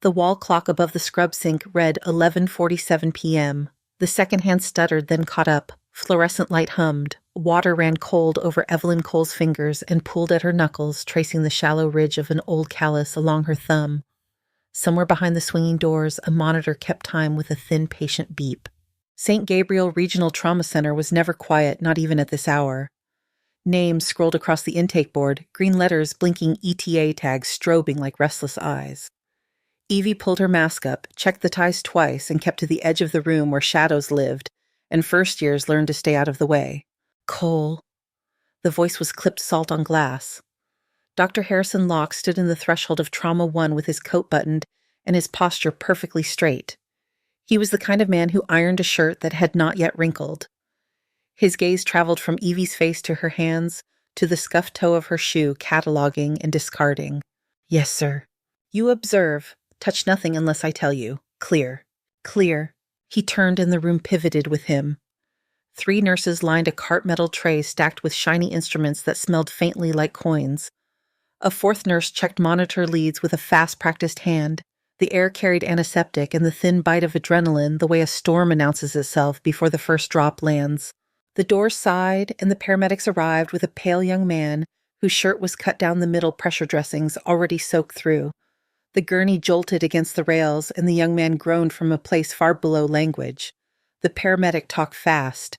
The wall clock above the scrub sink read 11:47 p.m. The second hand stuttered, then caught up. Fluorescent light hummed. Water ran cold over Evelyn Cole's fingers and pooled at her knuckles, tracing the shallow ridge of an old callus along her thumb. Somewhere behind the swinging doors, a monitor kept time with a thin, patient beep. St. Gabriel Regional Trauma Center was never quiet, not even at this hour. Names scrolled across the intake board, green letters blinking ETA tags strobing like restless eyes. Evie pulled her mask up, checked the ties twice, and kept to the edge of the room where shadows lived, and first years learned to stay out of the way. Cole. The voice was clipped salt on glass. Dr. Harrison Locke stood in the threshold of Trauma 1 with his coat buttoned and his posture perfectly straight. He was the kind of man who ironed a shirt that had not yet wrinkled. His gaze traveled from Evie's face to her hands, to the scuffed toe of her shoe, cataloging and discarding. Yes, sir. You observe. Touch nothing unless I tell you. Clear. Clear. He turned and the room pivoted with him. 3 nurses lined a cart metal tray stacked with shiny instruments that smelled faintly like coins. A 4th nurse checked monitor leads with a fast-practiced hand. The air carried antiseptic and the thin bite of adrenaline the way a storm announces itself before the first drop lands. The doors sighed, and the paramedics arrived with a pale young man whose shirt was cut down the middle, pressure dressings already soaked through. The gurney jolted against the rails, and the young man groaned from a place far below language. The paramedic talked fast.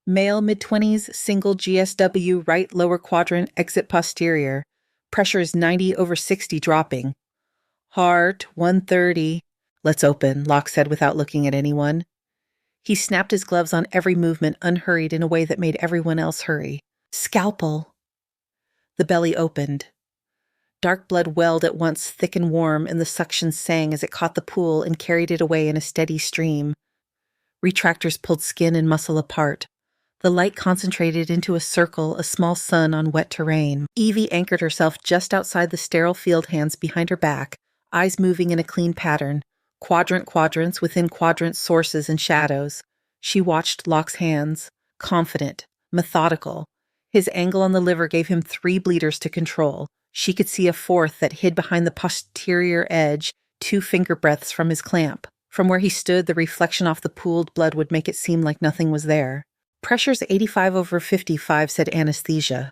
Male, mid-20s, single GSW, right lower quadrant, exit posterior. Pressure is 90/60 dropping. Heart, 130. Let's open, Locke said without looking at anyone. He snapped his gloves on every movement, unhurried in a way that made everyone else hurry. Scalpel. The belly opened. Dark blood welled at once thick and warm, and the suction sang as it caught the pool and carried it away in a steady stream. Retractors pulled skin and muscle apart. The light concentrated into a circle, a small sun on wet terrain. Evie anchored herself just outside the sterile field hands behind her back, eyes moving in a clean pattern. Quadrants within quadrants, sources and shadows. She watched Locke's hands, confident, methodical. His angle on the liver gave him 3 bleeders to control. She could see a 4th that hid behind the posterior edge, 2 finger breaths from his clamp. From where he stood, the reflection off the pooled blood would make it seem like nothing was there. Pressure's 85/55, said anesthesia.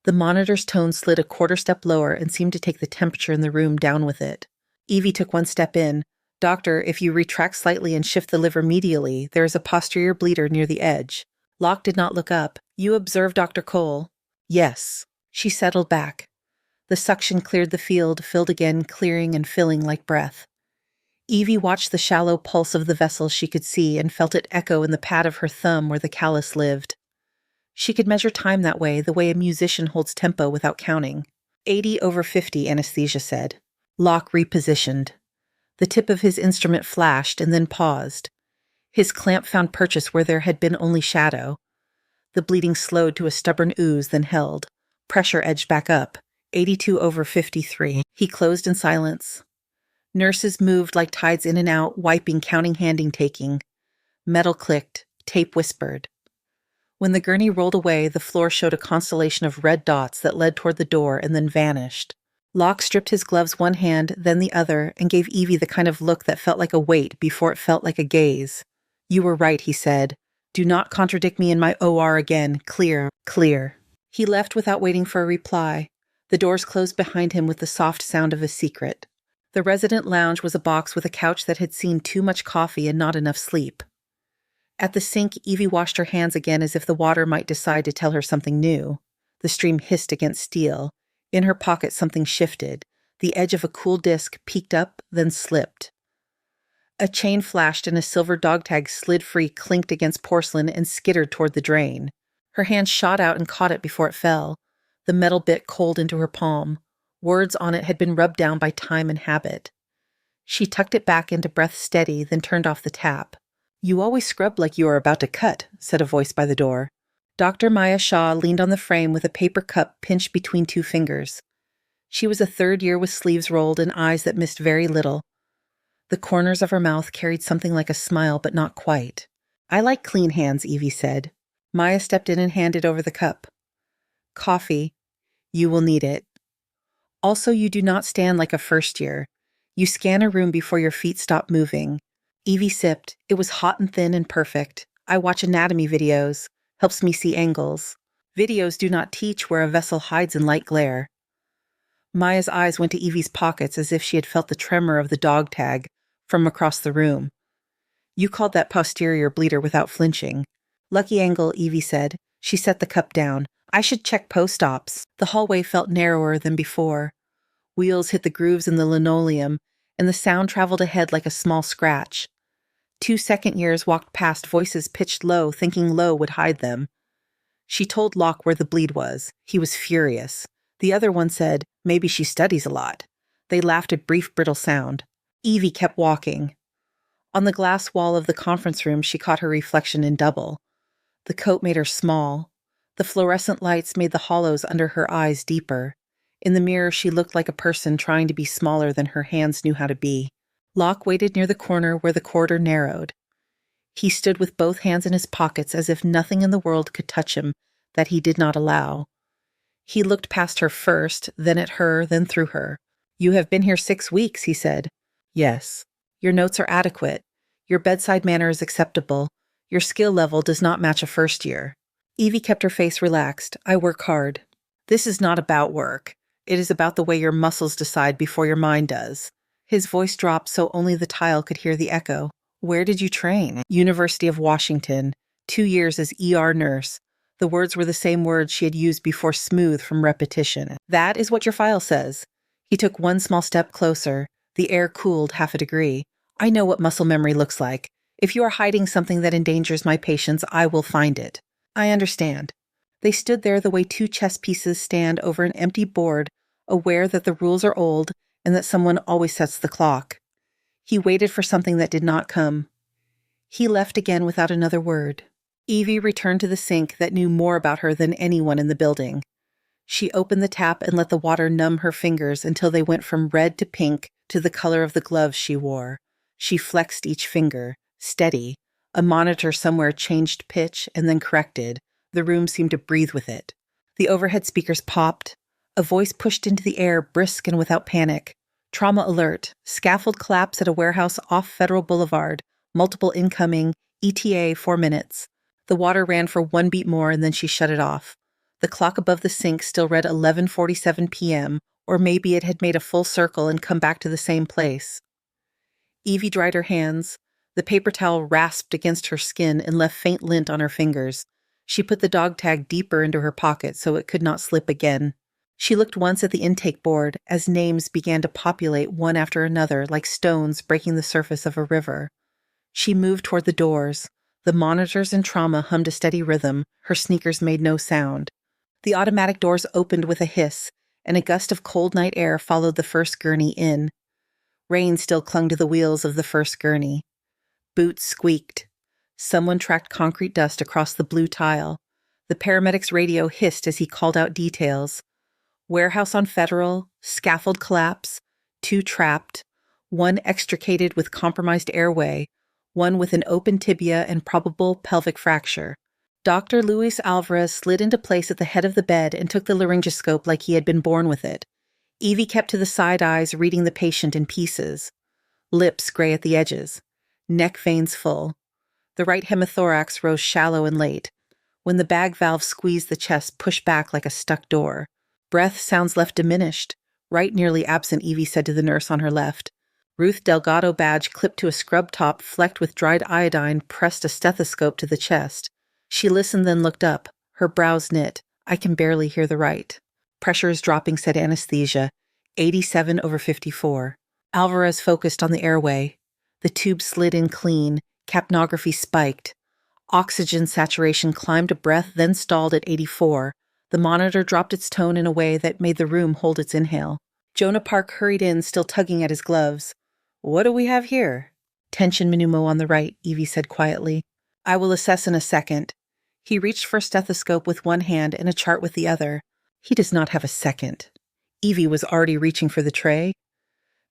The monitor's tone slid a quarter step lower and seemed to take the temperature in the room down with it. Evie took 1 step in. Doctor, if you retract slightly and shift the liver medially, there is a posterior bleeder near the edge. Locke did not look up. You observe Dr. Cole? Yes. She settled back. The suction cleared the field, filled again, clearing and filling like breath. Evie watched the shallow pulse of the vessel she could see and felt it echo in the pad of her thumb where the callus lived. She could measure time that way, the way a musician holds tempo without counting. 80/50, anesthesia said. Locke repositioned. The tip of his instrument flashed and then paused. His clamp found purchase where there had been only shadow. The bleeding slowed to a stubborn ooze, then held. Pressure edged back up. 82/53. He closed in silence. Nurses moved like tides in and out, wiping, counting, handing, taking. Metal clicked. Tape whispered. When the gurney rolled away, the floor showed a constellation of red dots that led toward the door and then vanished. Locke stripped his gloves one hand, then the other, and gave Evie the kind of look that felt like a weight before it felt like a gaze. You were right, he said. Do not contradict me in my OR again. Clear, clear. He left without waiting for a reply. The doors closed behind him with the soft sound of a secret. The resident lounge was a box with a couch that had seen too much coffee and not enough sleep. At the sink, Evie washed her hands again as if the water might decide to tell her something new. The stream hissed against steel. In her pocket, something shifted. The edge of a cool disc peeked up, then slipped. A chain flashed and a silver dog tag slid free, clinked against porcelain, and skittered toward the drain. Her hand shot out and caught it before it fell. The metal bit cold into her palm. Words on it had been rubbed down by time and habit. She tucked it back into breath steady, then turned off the tap. You always scrub like you are about to cut, said a voice by the door. Dr. Maya Shaw leaned on the frame with a paper cup pinched between 2 fingers. She was a 3rd year with sleeves rolled and eyes that missed very little. The corners of her mouth carried something like a smile, but not quite. I like clean hands, Evie said. Maya stepped in and handed over the cup. Coffee. You will need it. Also, you do not stand like a 1st year. You scan a room before your feet stop moving. Evie sipped. It was hot and thin and perfect. I watch anatomy videos. Helps me see angles. Videos do not teach where a vessel hides in light glare. Maya's eyes went to Evie's pockets as if she had felt the tremor of the dog tag from across the room. You called that posterior bleeder without flinching. Lucky angle, Evie said. She set the cup down. I should check post-ops. The hallway felt narrower than before. Wheels hit the grooves in the linoleum, and the sound traveled ahead like a small scratch. 2 second-years walked past, voices pitched low, thinking low would hide them. She told Locke where the bleed was. He was furious. The other one said, maybe she studies a lot. They laughed a brief, brittle sound. Evie kept walking. On the glass wall of the conference room, she caught her reflection in double. The coat made her small. The fluorescent lights made the hollows under her eyes deeper. In the mirror, she looked like a person trying to be smaller than her hands knew how to be. Locke waited near the corner where the corridor narrowed. He stood with both hands in his pockets as if nothing in the world could touch him that he did not allow. He looked past her first, then at her, then through her. You have been here 6 weeks, he said. Yes. Your notes are adequate. Your bedside manner is acceptable. Your skill level does not match a first year. Evie kept her face relaxed. I work hard. This is not about work. It is about the way your muscles decide before your mind does. His voice dropped so only the tile could hear the echo. Where did you train? University of Washington. 2 years as ER nurse. The words were the same words she had used before, smooth from repetition. That is what your file says. He took 1 small step closer. The air cooled 1/2 degree. I know what muscle memory looks like. If you are hiding something that endangers my patients, I will find it. I understand. They stood there the way 2 chess pieces stand over an empty board, aware that the rules are old and that someone always sets the clock. He waited for something that did not come. He left again without another word. Evie returned to the sink that knew more about her than anyone in the building. She opened the tap and let the water numb her fingers until they went from red to pink to the color of the gloves she wore. She flexed each finger, steady. A monitor somewhere changed pitch and then corrected. The room seemed to breathe with it. The overhead speakers popped. A voice pushed into the air, brisk and without panic. Trauma alert. Scaffold collapse at a warehouse off Federal Boulevard. Multiple incoming. ETA 4 minutes. The water ran for 1 beat more and then she shut it off. The clock above the sink still read 11:47 p.m., or maybe it had made a full circle and come back to the same place. Evie dried her hands. The paper towel rasped against her skin and left faint lint on her fingers. She put the dog tag deeper into her pocket so it could not slip again. She looked once at the intake board as names began to populate one after another like stones breaking the surface of a river. She moved toward the doors. The monitors in trauma hummed a steady rhythm. Her sneakers made no sound. The automatic doors opened with a hiss, and a gust of cold night air followed the first gurney in. Rain still clung to the wheels of the first gurney. Boots squeaked. Someone tracked concrete dust across the blue tile. The paramedics' radio hissed as he called out details. Warehouse on Federal, scaffold collapse, 2 trapped, 1 extricated with compromised airway, 1 with an open tibia and probable pelvic fracture. Dr. Luis Alvarez slid into place at the head of the bed and took the laryngoscope like he had been born with it. Evie kept to the side eyes, reading the patient in pieces. Lips gray at the edges. Neck veins full. The right hemithorax rose shallow and late. When the bag valve squeezed the chest, pushed back like a stuck door. Breath sounds left diminished. Right nearly absent, Evie said to the nurse on her left. Ruth Delgado badge clipped to a scrub top flecked with dried iodine pressed a stethoscope to the chest. She listened, then looked up. Her brows knit. I can barely hear the right. Pressure is dropping, said anesthesia. 87/54. Alvarez focused on the airway. The tube slid in clean. Capnography spiked. Oxygen saturation climbed a breath, then stalled at 84. The monitor dropped its tone in a way that made the room hold its inhale. Jonah Park hurried in, still tugging at his gloves. What do we have here? Tension pneumo on the right, Evie said quietly. I will assess in a second. He reached for a stethoscope with one hand and a chart with the other. He does not have a second. Evie was already reaching for the tray.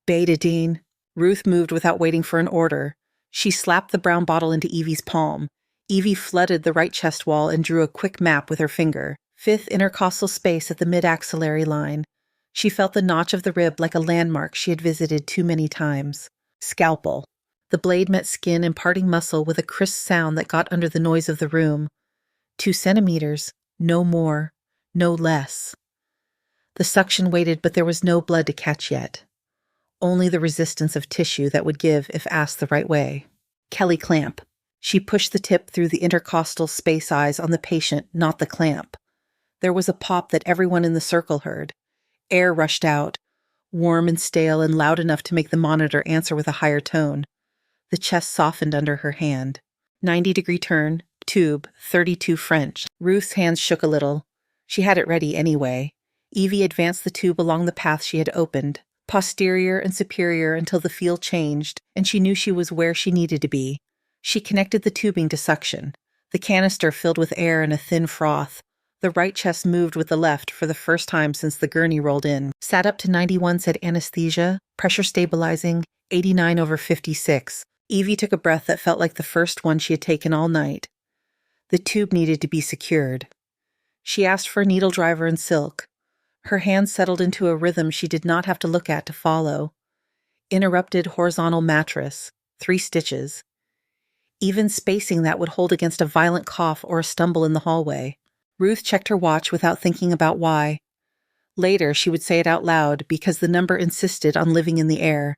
Betadine. Ruth moved without waiting for an order. She slapped the brown bottle into Evie's palm. Evie flooded the right chest wall and drew a quick map with her finger. 5th intercostal space at the mid-axillary line. She felt the notch of the rib like a landmark she had visited too many times. Scalpel. The blade met skin, imparting muscle with a crisp sound that got under the noise of the room. 2 centimeters, no more, no less. The suction waited, but there was no blood to catch yet. Only the resistance of tissue that would give if asked the right way. Kelly clamp. She pushed the tip through the intercostal space eyes on the patient, not the clamp. There was a pop that everyone in the circle heard. Air rushed out, warm and stale and loud enough to make the monitor answer with a higher tone. The chest softened under her hand. 90-degree turn, tube, 32 French. Ruth's hands shook a little. She had it ready anyway. Evie advanced the tube along the path she had opened, posterior and superior until the feel changed, and she knew she was where she needed to be. She connected the tubing to suction. The canister filled with air and a thin froth. The right chest moved with the left for the first time since the gurney rolled in. Sat up to 91, said anesthesia, pressure stabilizing, 89/56. Evie took a breath that felt like the first one she had taken all night. The tube needed to be secured. She asked for a needle driver and silk. Her hands settled into a rhythm she did not have to look at to follow. Interrupted horizontal mattress, 3 stitches. Even spacing that would hold against a violent cough or a stumble in the hallway. Ruth checked her watch without thinking about why. Later, she would say it out loud because the number insisted on living in the air.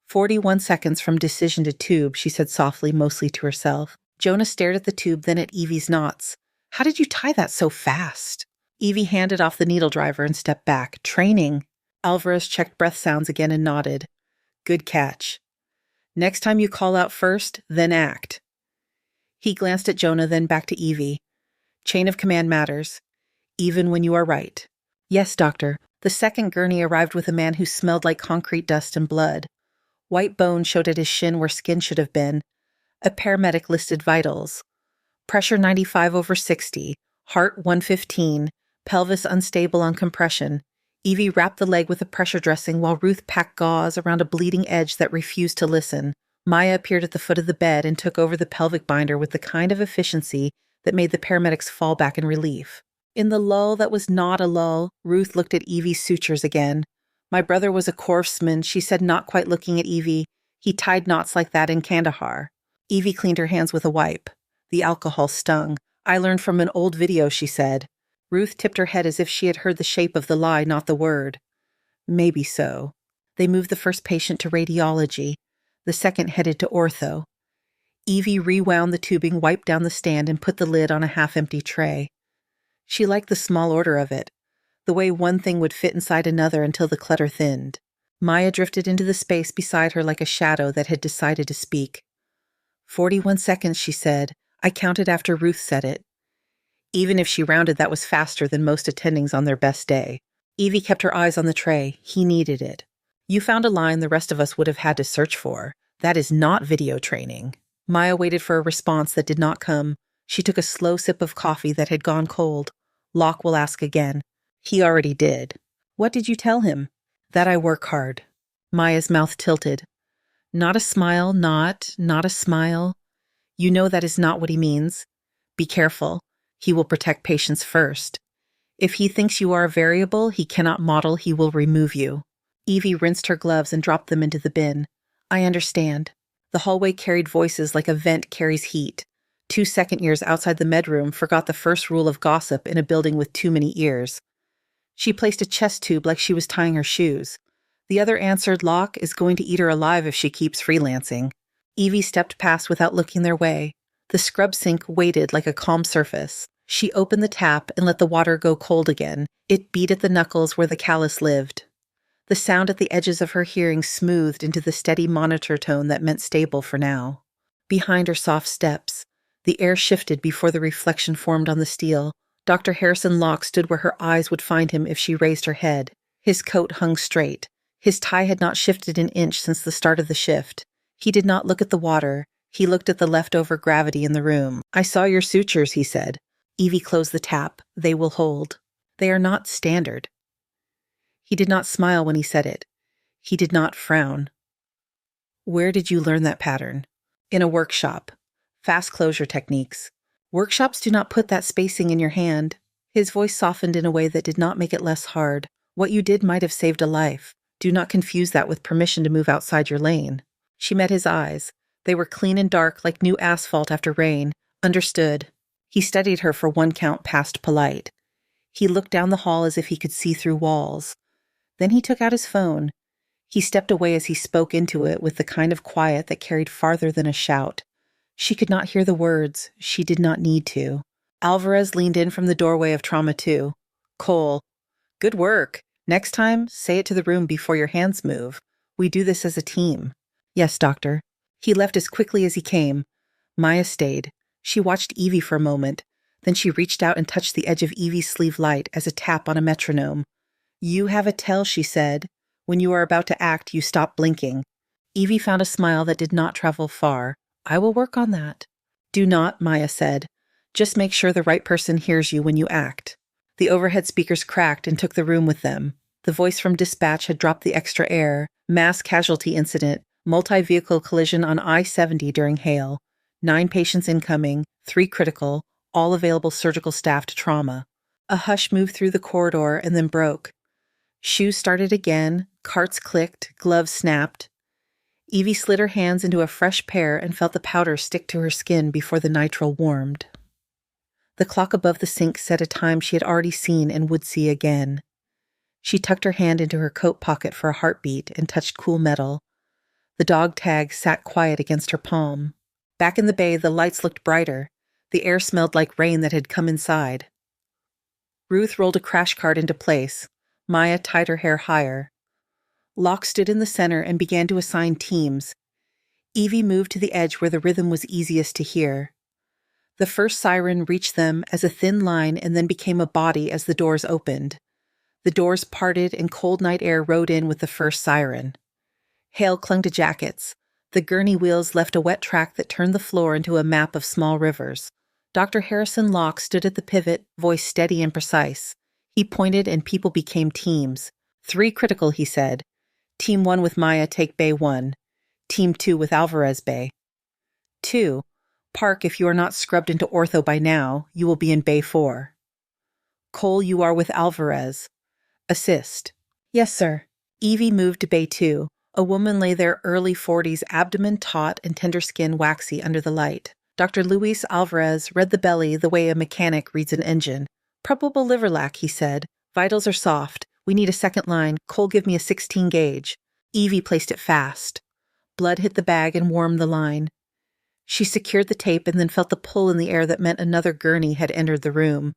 41 seconds from decision to tube, she said softly, mostly to herself. Jonah stared at the tube, then at Evie's knots. How did you tie that so fast? Evie handed off the needle driver and stepped back. Training. Alvarez checked breath sounds again and nodded. Good catch. Next time you call out first, then act. He glanced at Jonah, then back to Evie. Chain of command matters, even when you are right. Yes, doctor. The second gurney arrived with a man who smelled like concrete dust and blood. White bone showed at his shin where skin should have been. A paramedic listed vitals. Pressure 95/60, heart 115, pelvis unstable on compression. Evie wrapped the leg with a pressure dressing while Ruth packed gauze around a bleeding edge that refused to listen. Maya appeared at the foot of the bed and took over the pelvic binder with the kind of efficiency that made the paramedics fall back in relief. In the lull that was not a lull, Ruth looked at Evie's sutures again. My brother was a corpsman, she said, not quite looking at Evie. He tied knots like that in Kandahar. Evie cleaned her hands with a wipe. The alcohol stung. I learned from an old video, she said. Ruth tipped her head as if she had heard the shape of the lie, not the word. Maybe so. They moved the first patient to radiology. The second headed to ortho. Evie rewound the tubing, wiped down the stand, and put the lid on a half-empty tray. She liked the small order of it, the way one thing would fit inside another until the clutter thinned. Maya drifted into the space beside her like a shadow that had decided to speak. 41 seconds, she said. I counted after Ruth said it. Even if she rounded, that was faster than most attendings on their best day. Evie kept her eyes on the tray. He needed it. You found a line the rest of us would have had to search for. That is not video training. Maya waited for a response that did not come. She took a slow sip of coffee that had gone cold. Locke will ask again. He already did. What did you tell him? That I work hard. Maya's mouth tilted. Not a smile, not a smile. You know that is not what he means. Be careful. He will protect patients first. If he thinks you are a variable he cannot model, he will remove you. Evie rinsed her gloves and dropped them into the bin. I understand. The hallway carried voices like a vent carries heat. 2 second years outside the medroom forgot the first rule of gossip in a building with too many ears. She placed a chest tube like she was tying her shoes. The other answered Locke is going to eat her alive if she keeps freelancing. Evie stepped past without looking their way. The scrub sink waited like a calm surface. She opened the tap and let the water go cold again. It beat at the knuckles where the callus lived. The sound at the edges of her hearing smoothed into the steady monitor tone that meant stable for now. Behind her soft steps, the air shifted before the reflection formed on the steel. Dr. Harrison Locke stood where her eyes would find him if she raised her head. His coat hung straight. His tie had not shifted an inch since the start of the shift. He did not look at the water. He looked at the leftover gravity in the room. I saw your sutures, he said. Evie closed the tap. They will hold. They are not standard. He did not smile when he said it. He did not frown. Where did you learn that pattern? In a workshop. Fast closure techniques. Workshops do not put that spacing in your hand. His voice softened in a way that did not make it less hard. What you did might have saved a life. Do not confuse that with permission to move outside your lane. She met his eyes. They were clean and dark like new asphalt after rain. Understood. He studied her for one count past polite. He looked down the hall as if he could see through walls. Then he took out his phone. He stepped away as he spoke into it with the kind of quiet that carried farther than a shout. She could not hear the words. She did not need to. Alvarez leaned in from the doorway of Trauma 2. Cole. Good work. Next time, say it to the room before your hands move. We do this as a team. Yes, doctor. He left as quickly as he came. Maya stayed. She watched Evie for a moment. Then she reached out and touched the edge of Evie's sleeve light as a tap on a metronome. You have a tell, she said. When you are about to act, you stop blinking. Evie found a smile that did not travel far. I will work on that. Do not, Maya said. Just make sure the right person hears you when you act. The overhead speakers cracked and took the room with them. The voice from dispatch had dropped the extra air. Mass casualty incident. Multi-vehicle collision on I-70 during hail. 9 patients incoming, 3 critical, all available surgical staff to trauma. A hush moved through the corridor and then broke. Shoes started again, carts clicked, gloves snapped. Evie slid her hands into a fresh pair and felt the powder stick to her skin before the nitrile warmed. The clock above the sink said a time she had already seen and would see again. She tucked her hand into her coat pocket for a heartbeat and touched cool metal. The dog tag sat quiet against her palm. Back in the bay, the lights looked brighter. The air smelled like rain that had come inside. Ruth rolled a crash cart into place. Maya tied her hair higher. Locke stood in the center and began to assign teams. Evie moved to the edge where the rhythm was easiest to hear. The first siren reached them as a thin line and then became a body as the doors opened. The doors parted and cold night air rode in with the first siren. Hail clung to jackets. The gurney wheels left a wet track that turned the floor into a map of small rivers. Dr. Harrison Locke stood at the pivot, voice steady and precise. He pointed and people became teams. 3 critical, he said. Team 1 with Maya take Bay 1. Team 2 with Alvarez Bay. 2. Park, if you are not scrubbed into ortho by now, you will be in Bay 4. Cole, you are with Alvarez. Assist. Yes, sir. Evie moved to Bay 2. A woman lay there, early 40s, abdomen taut and tender skin waxy under the light. Dr. Luis Alvarez read the belly the way a mechanic reads an engine. Probable liver lack, he said. Vitals are soft. We need a second line. Cole, give me a 16 gauge. Evie placed it fast. Blood hit the bag and warmed the line. She secured the tape and then felt the pull in the air that meant another gurney had entered the room.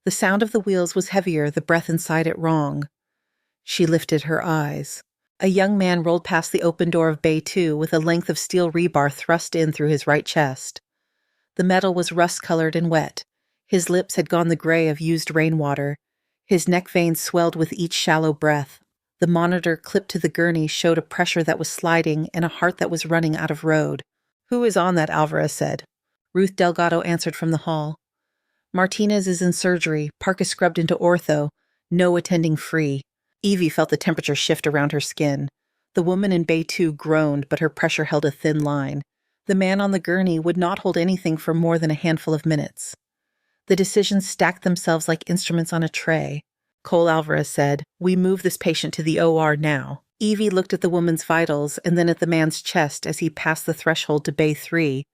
The sound of the wheels was heavier, the breath inside it wrong. She lifted her eyes. A young man rolled past the open door of Bay 2 with a length of steel rebar thrust in through his right chest. The metal was rust-colored and wet. His lips had gone the gray of used rainwater. His neck veins swelled with each shallow breath. The monitor clipped to the gurney showed a pressure that was sliding and a heart that was running out of road. Who is on that? Alvarez said. Ruth Delgado answered from the hall. Martinez is in surgery. Park is scrubbed into ortho. No attending free. Evie felt the temperature shift around her skin. The woman in Bay 2 groaned, but her pressure held a thin line. The man on the gurney would not hold anything for more than a handful of minutes. The decisions stacked themselves like instruments on a tray. Cole Alvarez said, "We move this patient to the OR now." Evie looked at the woman's vitals and then at the man's chest as he passed the threshold to Bay 3.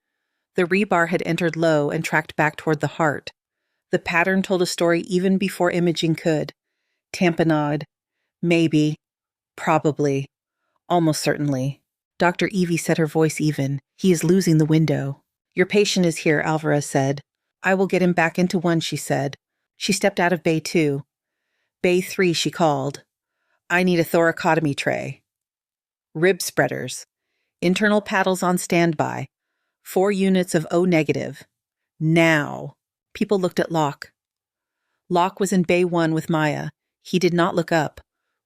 The rebar had entered low and tracked back toward the heart. The pattern told a story even before imaging could. Tamponade. Maybe. Probably. Almost certainly. Dr. Evie set her voice even. He is losing the window. Your patient is here, Alvarez said. I will get him back into 1, she said. She stepped out of Bay 2. Bay 3, she called. I need a thoracotomy tray. Rib spreaders. Internal paddles on standby. 4 units of O negative. Now. People looked at Locke. Locke was in Bay 1 with Maya. He did not look up.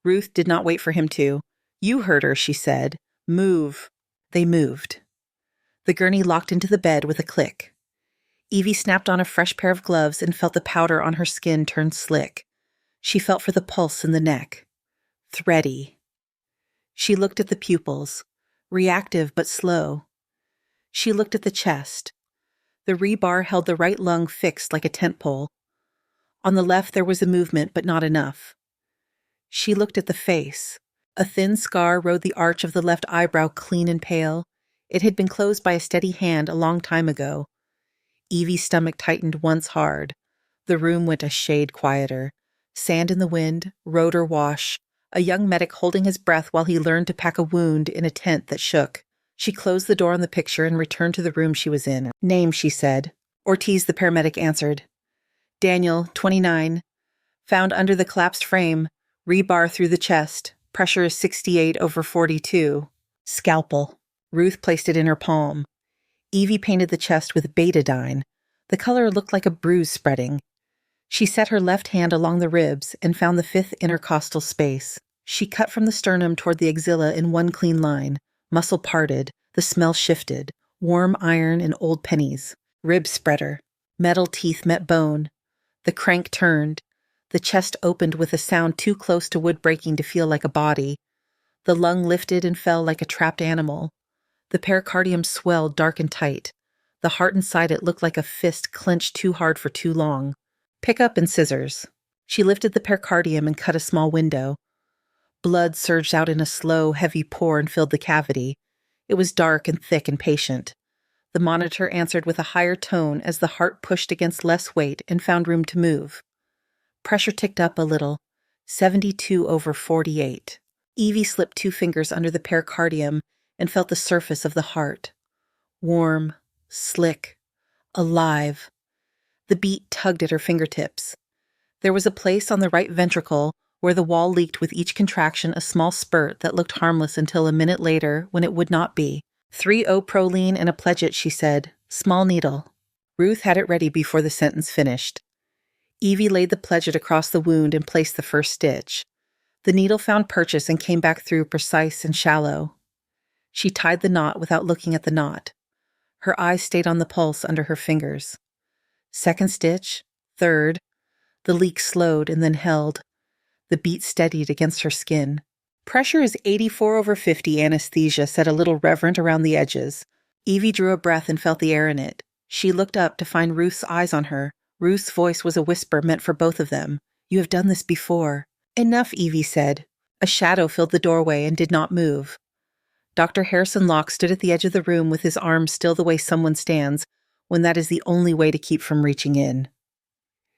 Ruth did not wait for him to. You heard her, she said. Move. They moved. The gurney locked into the bed with a click. Evie snapped on a fresh pair of gloves and felt the powder on her skin turn slick. She felt for the pulse in the neck. Thready. She looked at the pupils. Reactive but slow. She looked at the chest. The rebar held the right lung fixed like a tent pole. On the left there was a movement, but not enough. She looked at the face. A thin scar rode the arch of the left eyebrow clean and pale. It had been closed by a steady hand a long time ago. Evie's stomach tightened once hard. The room went a shade quieter. Sand in the wind, rotor wash, a young medic holding his breath while he learned to pack a wound in a tent that shook. She closed the door on the picture and returned to the room she was in. Name, she said. Ortiz, the paramedic, answered. Daniel, 29. Found under the collapsed frame. Rebar through the chest. Pressure is 68/42. Scalpel. Ruth placed it in her palm. Evie painted the chest with betadine. The color looked like a bruise spreading. She set her left hand along the ribs and found the fifth intercostal space. She cut from the sternum toward the axilla in one clean line. Muscle parted. The smell shifted. Warm iron and old pennies. Rib spreader. Metal teeth met bone. The crank turned. The chest opened with a sound too close to wood breaking to feel like a body. The lung lifted and fell like a trapped animal. The pericardium swelled dark and tight. The heart inside it looked like a fist clenched too hard for too long. Pick up and scissors. She lifted the pericardium and cut a small window. Blood surged out in a slow, heavy pour and filled the cavity. It was dark and thick and patient. The monitor answered with a higher tone as the heart pushed against less weight and found room to move. Pressure ticked up a little, 72/48. Evie slipped 2 fingers under the pericardium and felt the surface of the heart. Warm, slick, alive. The beat tugged at her fingertips. There was a place on the right ventricle where the wall leaked with each contraction a small spurt that looked harmless until a minute later when it would not be. 3-O-proline and a pledget, she said. Small needle. Ruth had it ready before the sentence finished. Evie laid the pledget across the wound and placed the first stitch. The needle found purchase and came back through precise and shallow. She tied the knot without looking at the knot. Her eyes stayed on the pulse under her fingers. Second stitch, third. The leak slowed and then held. The beat steadied against her skin. Pressure is 84/50, anesthesia said a little reverent around the edges. Evie drew a breath and felt the air in it. She looked up to find Ruth's eyes on her. Ruth's voice was a whisper meant for both of them. You have done this before. Enough, Evie said. A shadow filled the doorway and did not move. Dr. Harrison Locke stood at the edge of the room with his arms still the way someone stands when that is the only way to keep from reaching in.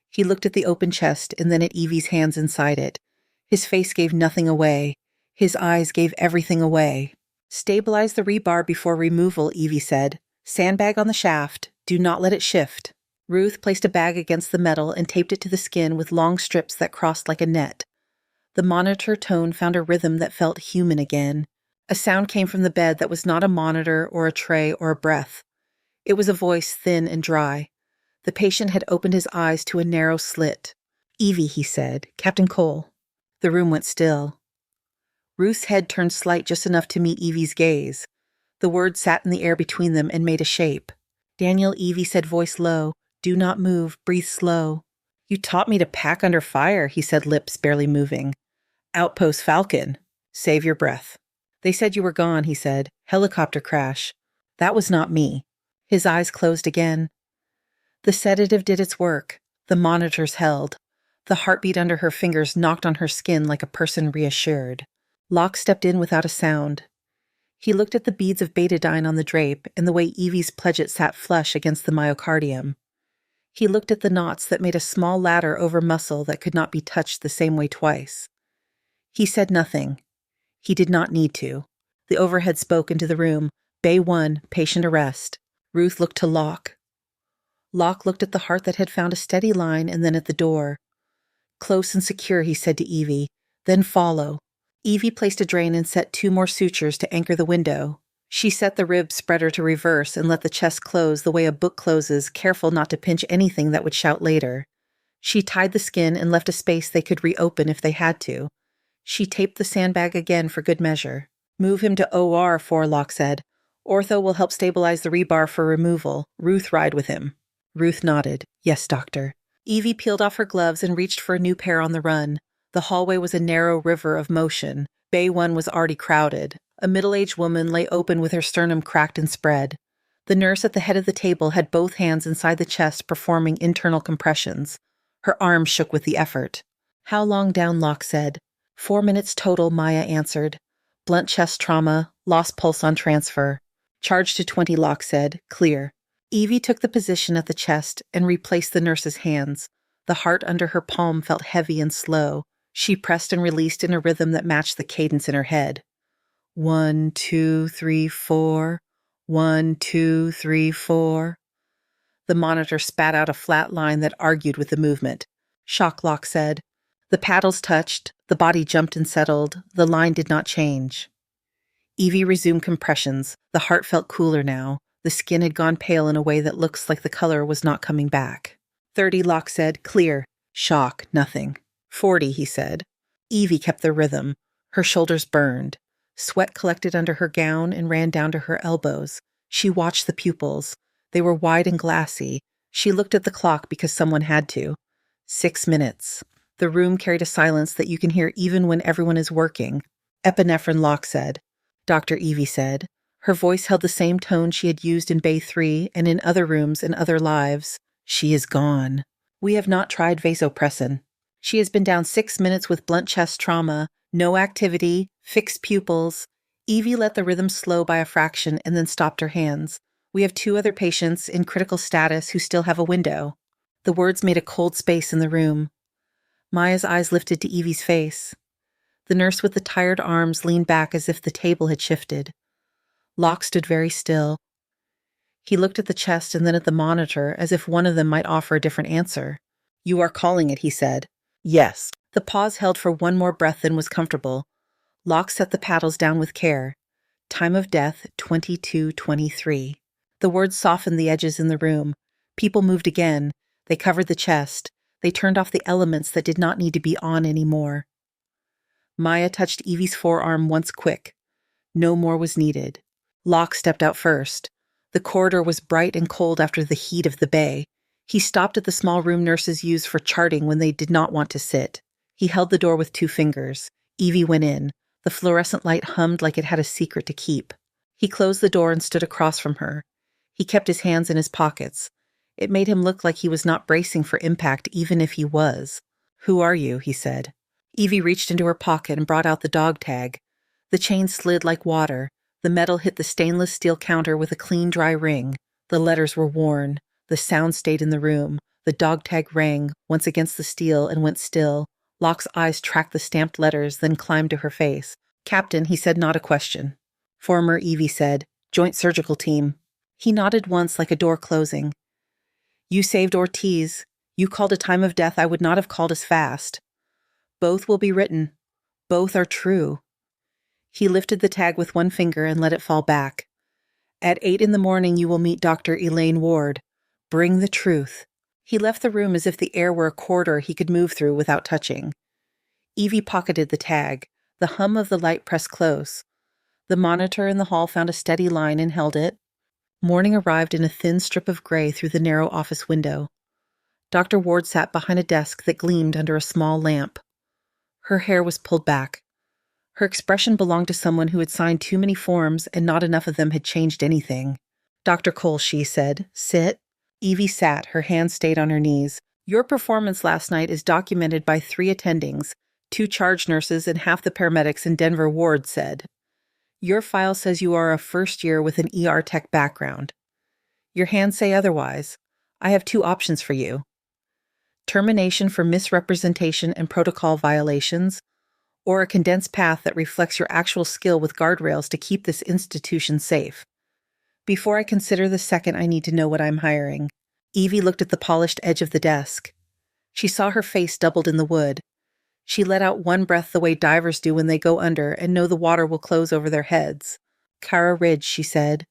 He looked at the open chest and then at Evie's hands inside it. His face gave nothing away. His eyes gave everything away. Stabilize the rebar before removal, Evie said. Sandbag on the shaft. Do not let it shift. Ruth placed a bag against the metal and taped it to the skin with long strips that crossed like a net. The monitor tone found a rhythm that felt human again. A sound came from the bed that was not a monitor or a tray or a breath. It was a voice thin and dry. The patient had opened his eyes to a narrow slit. Evie, he said. Captain Cole. The room went still. Ruth's head turned slight just enough to meet Evie's gaze. The words sat in the air between them and made a shape. Daniel, Evie said, voice low. Do not move. Breathe slow. You taught me to pack under fire, he said, lips barely moving. Outpost Falcon. Save your breath. They said you were gone, he said. Helicopter crash. That was not me. His eyes closed again. The sedative did its work. The monitors held. The heartbeat under her fingers knocked on her skin like a person reassured. Locke stepped in without a sound. He looked at the beads of betadine on the drape and the way Evie's pledget sat flush against the myocardium. He looked at the knots that made a small ladder over muscle that could not be touched the same way twice. He said nothing. He did not need to. The overhead spoke into the room. Bay 1, patient arrest. Ruth looked to Locke. Locke looked at the heart that had found a steady line and then at the door. Close and secure, he said to Evie. Then follow. Evie placed a drain and set 2 more sutures to anchor the window. She set the rib spreader to reverse and let the chest close the way a book closes, careful not to pinch anything that would shout later. She tied the skin and left a space they could reopen if they had to. She taped the sandbag again for good measure. Move him to OR, Locke said. Ortho will help stabilize the rebar for removal. Ruth ride with him. Ruth nodded. Yes, doctor. Evie peeled off her gloves and reached for a new pair on the run. The hallway was a narrow river of motion. Bay 1 was already crowded. A middle-aged woman lay open with her sternum cracked and spread. The nurse at the head of the table had both hands inside the chest performing internal compressions. Her arms shook with the effort. How long down, Locke said. 4 minutes total, Maya answered. Blunt chest trauma, lost pulse on transfer. Charge to 20, Locke said. Clear. Evie took the position at the chest and replaced the nurse's hands. The heart under her palm felt heavy and slow. She pressed and released in a rhythm that matched the cadence in her head. 1, 2, 3, 4. 1, 2, 3, 4. The monitor spat out a flat line that argued with the movement. Shock, Locke said. The paddles touched, the body jumped and settled, the line did not change. Evie resumed compressions. The heart felt cooler now. The skin had gone pale in a way that looks like the color was not coming back. 30, Locke said. Clear. Shock, nothing. 40, he said. Evie kept the rhythm. Her shoulders burned. Sweat collected under her gown and ran down to her elbows. She watched the pupils. They were wide and glassy. She looked at the clock because someone had to. 6 minutes. The room carried a silence that you can hear even when everyone is working. Epinephrine, Locke said. Dr. Evie said. Her voice held the same tone she had used in Bay 3 and in other rooms and other lives. She is gone. We have not tried vasopressin. She has been down 6 minutes with blunt chest trauma, no activity, fixed pupils. Evie let the rhythm slow by a fraction and then stopped her hands. We have 2 other patients in critical status who still have a window. The words made a cold space in the room. Maya's eyes lifted to Evie's face. The nurse with the tired arms leaned back as if the table had shifted. Locke stood very still. He looked at the chest and then at the monitor as if one of them might offer a different answer. You are calling it, he said. Yes. The pause held for one more breath than was comfortable. Locke set the paddles down with care. Time of death, 22:23. The words softened the edges in the room. People moved again. They covered the chest. They turned off the elements that did not need to be on anymore. Maya touched Evie's forearm once quick. No more was needed. Locke stepped out first. The corridor was bright and cold after the heat of the bay. He stopped at the small room nurses use for charting when they did not want to sit. He held the door with 2 fingers. Evie went in. The fluorescent light hummed like it had a secret to keep. He closed the door and stood across from her. He kept his hands in his pockets. It made him look like he was not bracing for impact, even if he was. Who are you? He said. Evie reached into her pocket and brought out the dog tag. The chain slid like water. The metal hit the stainless steel counter with a clean, dry ring. The letters were worn. The sound stayed in the room. The dog tag rang, once against the steel, and went still. Locke's eyes tracked the stamped letters, then climbed to her face. Captain, he said, not a question. Former, Evie said. Joint surgical team. He nodded once like a door closing. You saved Ortiz. You called a time of death I would not have called as fast. Both will be written. Both are true. He lifted the tag with one finger and let it fall back. At 8 in the morning you will meet Dr. Elaine Ward. Bring the truth. He left the room as if the air were a corridor he could move through without touching. Evie pocketed the tag. The hum of the light pressed close. The monitor in the hall found a steady line and held it. Morning arrived in a thin strip of gray through the narrow office window. Dr. Ward sat behind a desk that gleamed under a small lamp. Her hair was pulled back. Her expression belonged to someone who had signed too many forms and not enough of them had changed anything. Dr. Cole, she said, sit. Evie sat, her hands stayed on her knees. Your performance last night is documented by 3 attendings, 2 charge nurses and half the paramedics in Denver, Ward said. Your file says you are a first year with an ER tech background. Your hands say otherwise. I have 2 options for you. Termination for misrepresentation and protocol violations, or a condensed path that reflects your actual skill with guardrails to keep this institution safe. Before I consider the second, I need to know what I'm hiring. Evie looked at the polished edge of the desk. She saw her face doubled in the wood. She let out one breath the way divers do when they go under and know the water will close over their heads. Cara Ridge, she said.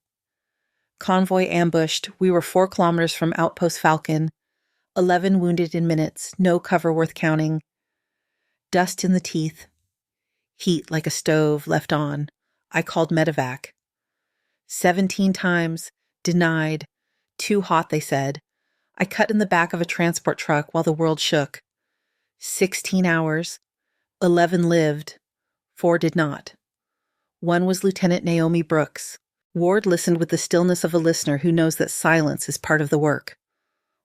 Convoy ambushed. We were 4 kilometers from Outpost Falcon. 11 wounded in minutes. No cover worth counting. Dust in the teeth. Heat like a stove left on. I called medevac. 17 times. Denied. Too hot, they said. I cut in the back of a transport truck while the world shook. 16 hours. 11 lived. 4 did not. One was Lieutenant Naomi Brooks. Ward listened with the stillness of a listener who knows that silence is part of the work.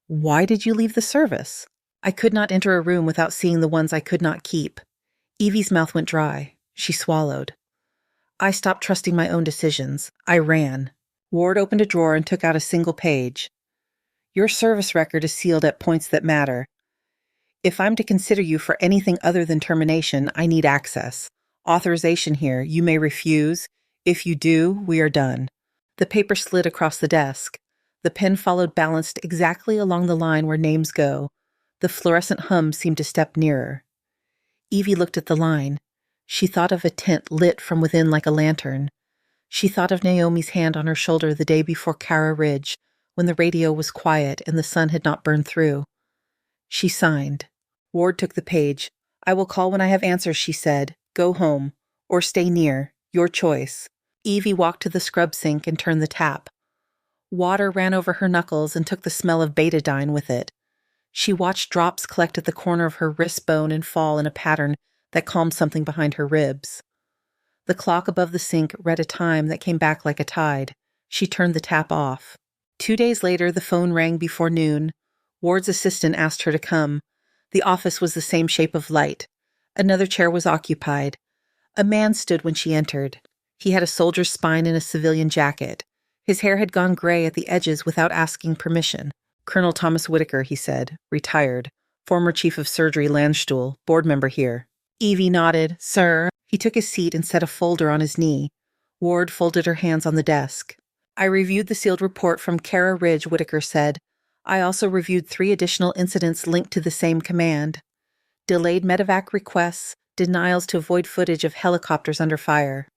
Why did you leave the service? I could not enter a room without seeing the ones I could not keep. Evie's mouth went dry. She swallowed. I stopped trusting my own decisions. I ran. Ward opened a drawer and took out a single page. Your service record is sealed at points that matter. If I'm to consider you for anything other than termination, I need access. Authorization here. You may refuse. If you do, we are done. The paper slid across the desk. The pen followed, balanced exactly along the line where names go. The fluorescent hum seemed to step nearer. Evie looked at the line. She thought of a tent lit from within like a lantern. She thought of Naomi's hand on her shoulder the day before Cara Ridge, when the radio was quiet and the sun had not burned through. She signed. Ward took the page. I will call when I have answers, she said. Go home. Or stay near. Your choice. Evie walked to the scrub sink and turned the tap. Water ran over her knuckles and took the smell of betadine with it. She watched drops collect at the corner of her wrist bone and fall in a pattern that calmed something behind her ribs. The clock above the sink read a time that came back like a tide. She turned the tap off. 2 days later, the phone rang before noon. Ward's assistant asked her to come. The office was the same shape of light. Another chair was occupied. A man stood when she entered. He had a soldier's spine and a civilian jacket. His hair had gone gray at the edges without asking permission. Colonel Thomas Whitaker, he said, retired. Former chief of surgery, Landstuhl, board member here. Evie nodded. Sir. He took his seat and set a folder on his knee. Ward folded her hands on the desk. I reviewed the sealed report from Cara Ridge, Whitaker said. I also reviewed 3 additional incidents linked to the same command. Delayed medevac requests, denials to avoid footage of helicopters under fire.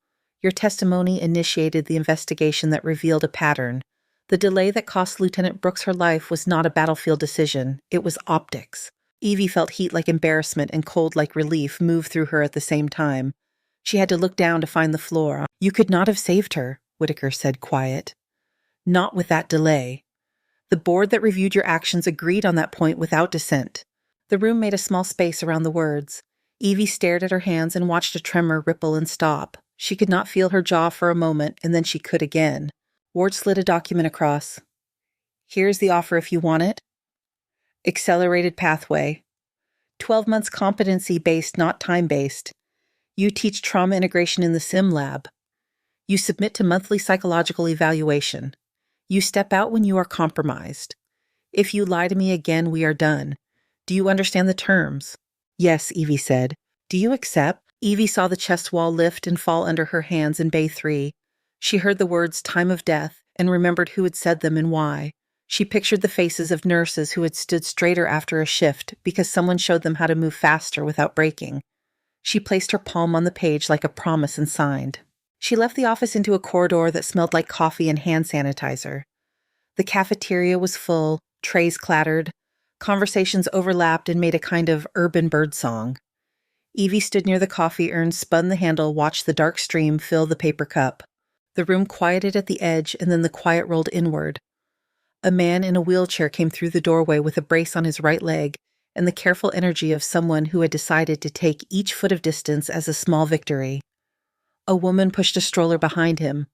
Your testimony initiated the investigation that revealed a pattern. The delay that cost Lieutenant Brooks her life was not a battlefield decision. It was optics. Evie felt heat like embarrassment and cold like relief move through her at the same time. She had to look down to find the floor. You could not have saved her, Whitaker said, quiet. Not with that delay. The board that reviewed your actions agreed on that point without dissent. The room made a small space around the words. Evie stared at her hands and watched a tremor ripple and stop. She could not feel her jaw for a moment, and then she could again. Ward slid a document across. Here's the offer if you want it. Accelerated pathway. 12 months competency-based, not time-based. You teach trauma integration in the sim lab. You submit to monthly psychological evaluation. You step out when you are compromised. If you lie to me again, we are done. Do you understand the terms? Yes, Evie said. Do you accept? Evie saw the chest wall lift and fall under her hands in Bay 3. She heard the words time of death and remembered who had said them and why. She pictured the faces of nurses who had stood straighter after a shift because someone showed them how to move faster without breaking. She placed her palm on the page like a promise and signed. She left the office into a corridor that smelled like coffee and hand sanitizer. The cafeteria was full, trays clattered, conversations overlapped and made a kind of urban birdsong. Evie stood near the coffee urn, spun the handle, watched the dark stream fill the paper cup. The room quieted at the edge, and then the quiet rolled inward. A man in a wheelchair came through the doorway with a brace on his right leg and the careful energy of someone who had decided to take each foot of distance as a small victory. A woman pushed a stroller behind him.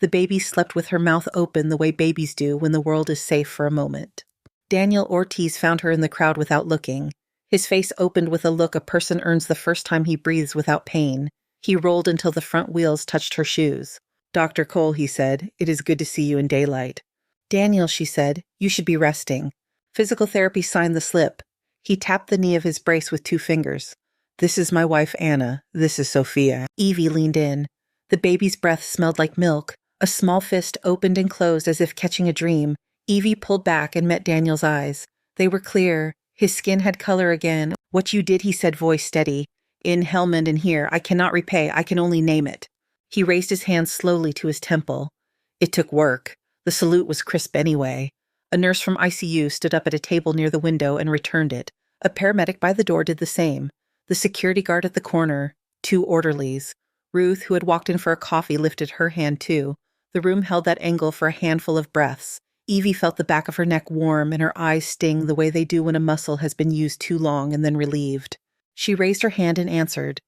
The baby slept with her mouth open the way babies do when the world is safe for a moment. Daniel Ortiz found her in the crowd without looking. His face opened with a look a person earns the first time he breathes without pain. He rolled until the front wheels touched her shoes. Dr. Cole, he said, it is good to see you in daylight. Daniel, she said, you should be resting. Physical therapy signed the slip. He tapped the knee of his brace with 2 fingers. This is my wife, Anna. This is Sophia. Evie leaned in. The baby's breath smelled like milk. A small fist opened and closed as if catching a dream. Evie pulled back and met Daniel's eyes. They were clear. His skin had color again. What you did, he said, voice steady. In Helmand and here, I cannot repay. I can only name it. He raised his hand slowly to his temple. It took work. The salute was crisp anyway. A nurse from ICU stood up at a table near the window and returned it. A paramedic by the door did the same. The security guard at the corner. 2 orderlies. Ruth, who had walked in for a coffee, lifted her hand too. The room held that angle for a handful of breaths. Evie felt the back of her neck warm and her eyes sting the way they do when a muscle has been used too long and then relieved. She raised her hand and answered.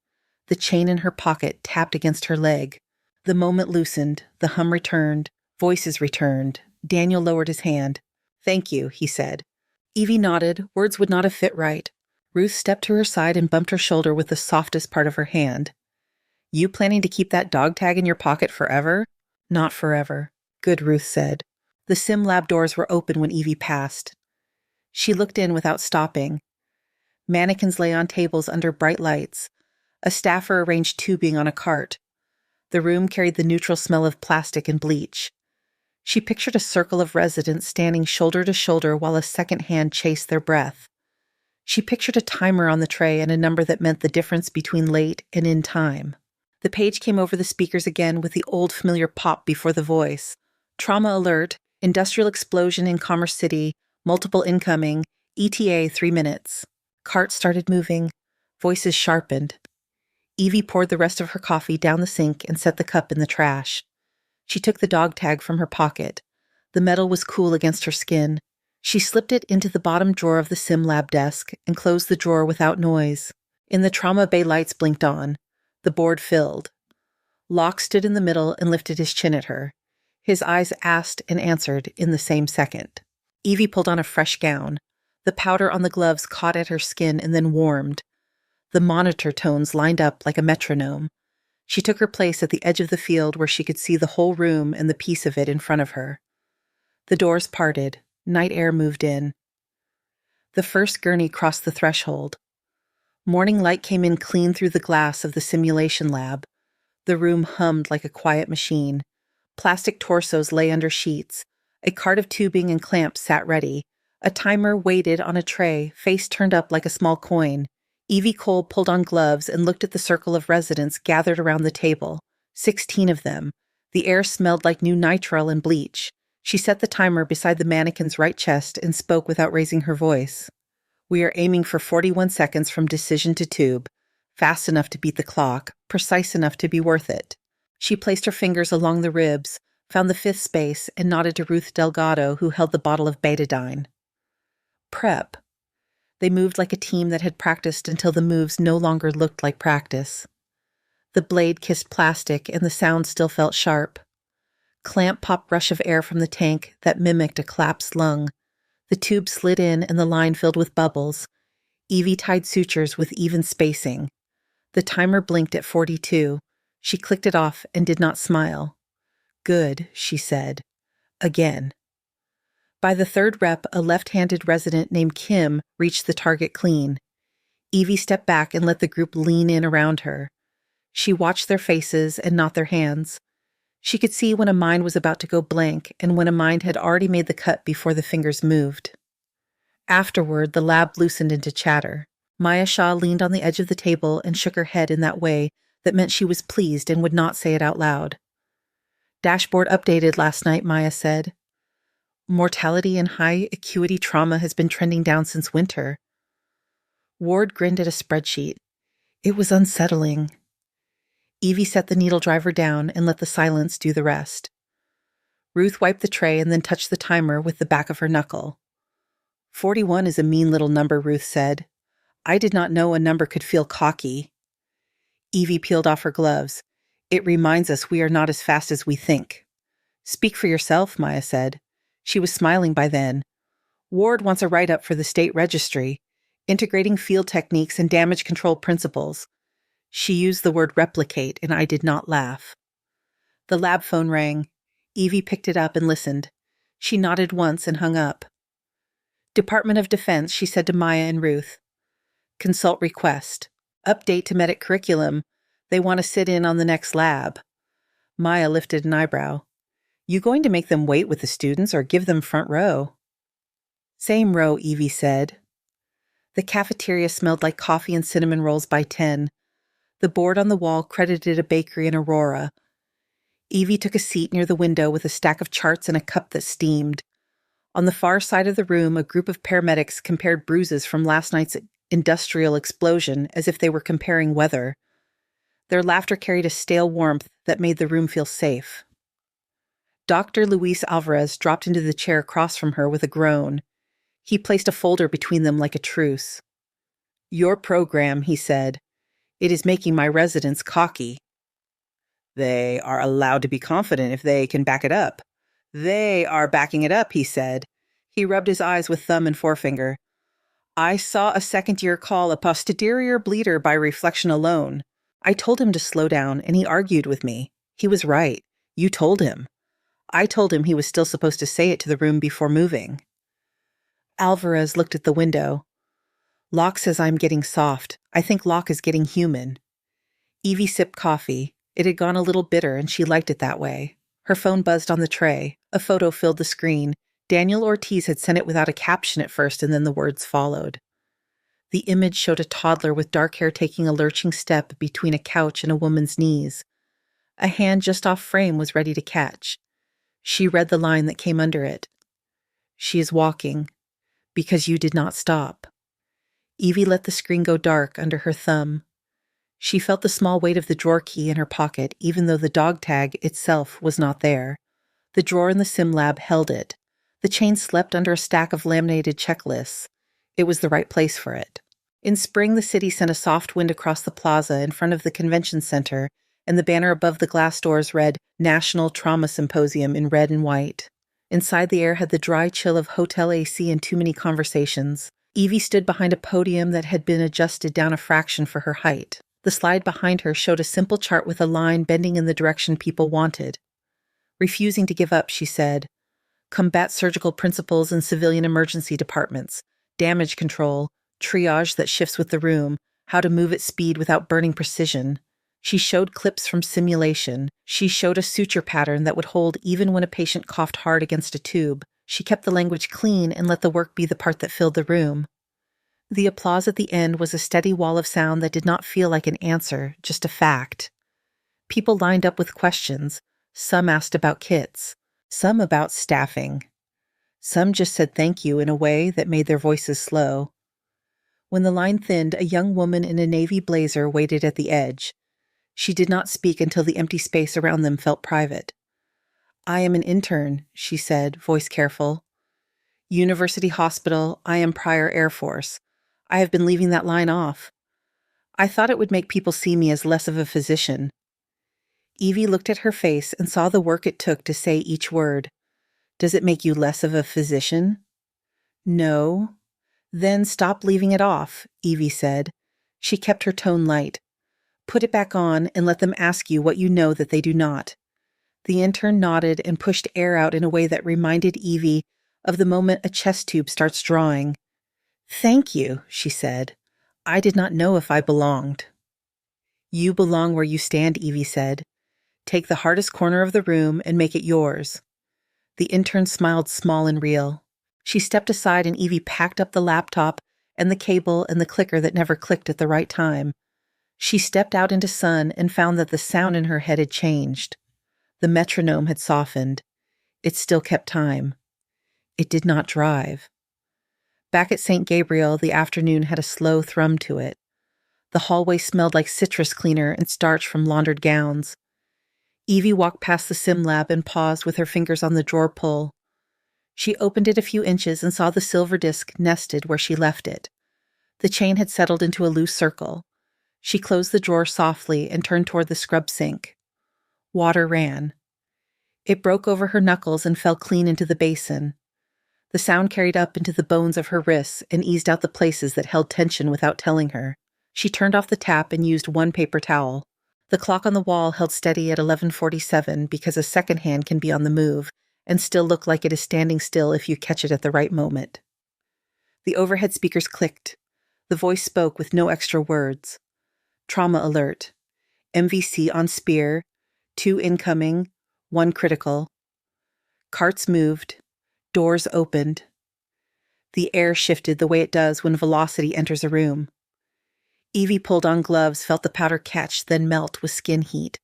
The chain in her pocket tapped against her leg. The moment loosened. The hum returned. Voices returned. Daniel lowered his hand. Thank you, he said. Evie nodded. Words would not have fit right. Ruth stepped to her side and bumped her shoulder with the softest part of her hand. You planning to keep that dog tag in your pocket forever? Not forever, good, Ruth said. The sim lab doors were open when Evie passed. She looked in without stopping. Mannequins lay on tables under bright lights. A staffer arranged tubing on a cart. The room carried the neutral smell of plastic and bleach. She pictured a circle of residents standing shoulder to shoulder while a second hand chased their breath. She pictured a timer on the tray and a number that meant the difference between late and in time. The page came over the speakers again with the old familiar pop before the voice. Trauma alert, industrial explosion in Commerce City, multiple incoming, ETA 3 minutes. Cart started moving. Voices sharpened. Evie poured the rest of her coffee down the sink and set the cup in the trash. She took the dog tag from her pocket. The metal was cool against her skin. She slipped it into the bottom drawer of the sim lab desk and closed the drawer without noise. In the trauma bay, lights blinked on. The board filled. Locke stood in the middle and lifted his chin at her. His eyes asked and answered in the same second. Evie pulled on a fresh gown. The powder on the gloves caught at her skin and then warmed. The monitor tones lined up like a metronome. She took her place at the edge of the field where she could see the whole room and the piece of it in front of her. The doors parted. Night air moved in. The first gurney crossed the threshold. Morning light came in clean through the glass of the simulation lab. The room hummed like a quiet machine. Plastic torsos lay under sheets. A cart of tubing and clamps sat ready. A timer waited on a tray, face turned up like a small coin. Evie Cole pulled on gloves and looked at the circle of residents gathered around the table. 16 of them. The air smelled like new nitrile and bleach. She set the timer beside the mannequin's right chest and spoke without raising her voice. We are aiming for 41 seconds from decision to tube. Fast enough to beat the clock, precise enough to be worth it. She placed her fingers along the ribs, found the fifth space, and nodded to Ruth Delgado, who held the bottle of betadine. Prep. They moved like a team that had practiced until the moves no longer looked like practice. The blade kissed plastic and the sound still felt sharp. Clamp pop rush of air from the tank that mimicked a collapsed lung. The tube slid in and the line filled with bubbles. Evie tied sutures with even spacing. The timer blinked at 42. She clicked it off and did not smile. Good, she said. Again. By the third rep, a left-handed resident named Kim reached the target clean. Evie stepped back and let the group lean in around her. She watched their faces and not their hands. She could see when a mind was about to go blank and when a mind had already made the cut before the fingers moved. Afterward, the lab loosened into chatter. Maya Shaw leaned on the edge of the table and shook her head in that way that meant she was pleased and would not say it out loud. Dashboard updated last night, Maya said. Mortality and high acuity trauma has been trending down since winter. Ward grinned at a spreadsheet. It was unsettling. Evie set the needle driver down and let the silence do the rest. Ruth wiped the tray and then touched the timer with the back of her knuckle. 41 is a mean little number, Ruth said. I did not know a number could feel cocky. Evie peeled off her gloves. It reminds us we are not as fast as we think. Speak for yourself, Maya said. She was smiling by then. Ward wants a write-up for the state registry, integrating field techniques and damage control principles. She used the word replicate, and I did not laugh. The lab phone rang. Evie picked it up and listened. She nodded once and hung up. Department of Defense, she said to Maya and Ruth. Consult request. Update to medic curriculum. They want to sit in on the next lab. Maya lifted an eyebrow. You going to make them wait with the students or give them front row? Same row, Evie said. The cafeteria smelled like coffee and cinnamon rolls by 10. The board on the wall credited a bakery in Aurora. Evie took a seat near the window with a stack of charts and a cup that steamed. On the far side of the room, a group of paramedics compared bruises from last night's industrial explosion as if they were comparing weather. Their laughter carried a stale warmth that made the room feel safe. Dr. Luis Alvarez dropped into the chair across from her with a groan. He placed a folder between them like a truce. Your program, he said. It is making my residents cocky. They are allowed to be confident if they can back it up. They are backing it up, he said. He rubbed his eyes with thumb and forefinger. I saw a second-year call a posterior bleeder by reflection alone. I told him to slow down, and he argued with me. He was right. You told him. I told him he was still supposed to say it to the room before moving. Alvarez looked at the window. Locke says I'm getting soft. I think Locke is getting human. Evie sipped coffee. It had gone a little bitter, and she liked it that way. Her phone buzzed on the tray. A photo filled the screen. Daniel Ortiz had sent it without a caption at first, and then the words followed. The image showed a toddler with dark hair taking a lurching step between a couch and a woman's knees. A hand just off frame was ready to catch. She read the line that came under it. She is walking, because you did not stop. Evie let the screen go dark under her thumb. She felt the small weight of the drawer key in her pocket, even though the dog tag itself was not there. The drawer in the sim lab held it. The chain slept under a stack of laminated checklists. It was the right place for it. In spring, the city sent a soft wind across the plaza in front of the convention center, and the banner above the glass doors read National Trauma Symposium in red and white. Inside, the air had the dry chill of hotel AC and too many conversations. Evie stood behind a podium that had been adjusted down a fraction for her height. The slide behind her showed a simple chart with a line bending in the direction people wanted. Refusing to give up, she said, combat surgical principles in civilian emergency departments, damage control, triage that shifts with the room, how to move at speed without burning precision. She showed clips from simulation. She showed a suture pattern that would hold even when a patient coughed hard against a tube. She kept the language clean and let the work be the part that filled the room. The applause at the end was a steady wall of sound that did not feel like an answer, just a fact. People lined up with questions. Some asked about kits. Some about staffing. Some just said thank you in a way that made their voices slow. When the line thinned, a young woman in a navy blazer waited at the edge. She did not speak until the empty space around them felt private. I am an intern, she said, voice careful. University Hospital, I am prior Air Force. I have been leaving that line off. I thought it would make people see me as less of a physician. Evie looked at her face and saw the work it took to say each word. Does it make you less of a physician? No. Then stop leaving it off, Evie said. She kept her tone light. Put it back on and let them ask you what you know that they do not. The intern nodded and pushed air out in a way that reminded Evie of the moment a chest tube starts drawing. Thank you, she said. I did not know if I belonged. You belong where you stand, Evie said. Take the hardest corner of the room and make it yours. The intern smiled small and real. She stepped aside and Evie packed up the laptop and the cable and the clicker that never clicked at the right time. She stepped out into sun and found that the sound in her head had changed. The metronome had softened. It still kept time. It did not drive. Back at St. Gabriel, the afternoon had a slow thrum to it. The hallway smelled like citrus cleaner and starch from laundered gowns. Evie walked past the sim lab and paused with her fingers on the drawer pull. She opened it a few inches and saw the silver disc nested where she left it. The chain had settled into a loose circle. She closed the drawer softly and turned toward the scrub sink. Water ran. It broke over her knuckles and fell clean into the basin. The sound carried up into the bones of her wrists and eased out the places that held tension without telling her. She turned off the tap and used one paper towel. The clock on the wall held steady at 11:47 because a second hand can be on the move and still look like it is standing still if you catch it at the right moment. The overhead speakers clicked. The voice spoke with no extra words. Trauma alert. MVC on Spear. 2 incoming. 1 critical. Carts moved. Doors opened. The air shifted the way it does when velocity enters a room. Evie pulled on gloves, felt the powder catch, then melt with skin heat.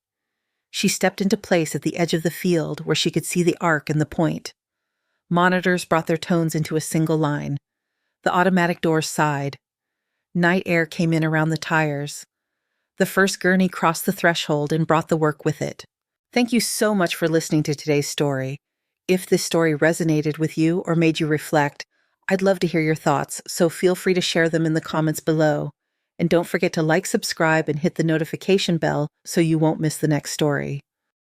She stepped into place at the edge of the field where she could see the arc and the point. Monitors brought their tones into a single line. The automatic doors sighed. Night air came in around the tires. The first gurney crossed the threshold and brought the work with it. Thank you so much for listening to today's story. If this story resonated with you or made you reflect, I'd love to hear your thoughts, so feel free to share them in the comments below. And don't forget to like, subscribe, and hit the notification bell so you won't miss the next story.